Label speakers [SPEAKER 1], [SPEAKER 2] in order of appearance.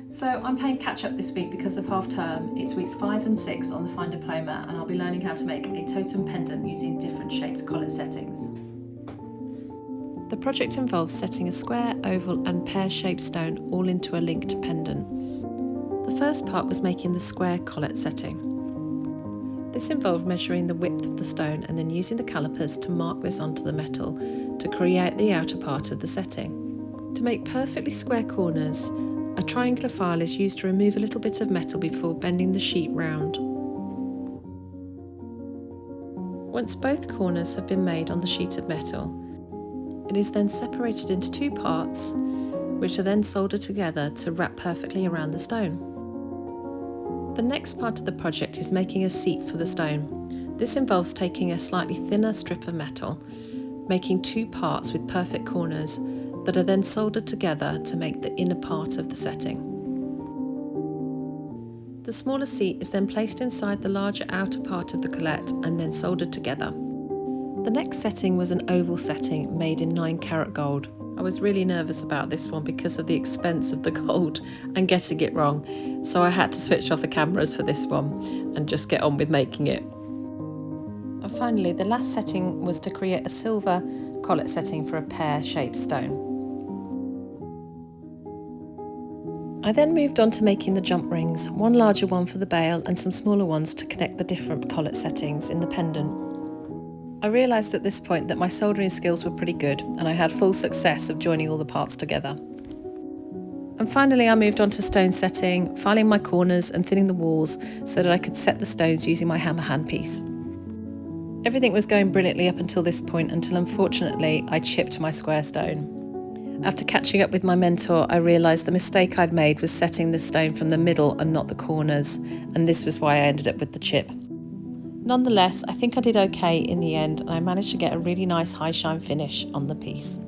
[SPEAKER 1] So I'm playing catch up this week because of half term. It's weeks 5 and 6 on the Fine Diploma, and I'll be learning how to make a totem pendant using different shaped collet settings. The project involves setting a square, oval and pear-shaped stone all into a linked pendant. The first part was making the square collet setting. This involved measuring the width of the stone and then using the calipers to mark this onto the metal to create the outer part of the setting. To make perfectly square corners, a triangular file is used to remove a little bit of metal before bending the sheet round. Once both corners have been made on the sheet of metal, it is then separated into two parts, which are then soldered together to wrap perfectly around the stone. The next part of the project is making a seat for the stone. This involves taking a slightly thinner strip of metal, making two parts with perfect corners that are then soldered together to make the inner part of the setting. The smaller seat is then placed inside the larger outer part of the collet and then soldered together. The next setting was an oval setting made in 9-carat gold. I was really nervous about this one because of the expense of the gold and getting it wrong, so I had to switch off the cameras for this one and just get on with making it. And finally, the last setting was to create a silver collet setting for a pear-shaped stone. I then moved on to making the jump rings, one larger one for the bail and some smaller ones to connect the different collet settings in the pendant. I realised at this point that my soldering skills were pretty good and I had full success of joining all the parts together. And finally I moved on to stone setting, filing my corners and thinning the walls so that I could set the stones using my hammer handpiece. Everything was going brilliantly up until this point, until unfortunately I chipped my square stone. After catching up with my mentor, I realised the mistake I'd made was setting the stone from the middle and not the corners, and this was why I ended up with the chip. Nonetheless, I think I did okay in the end and I managed to get a really nice high shine finish on the piece.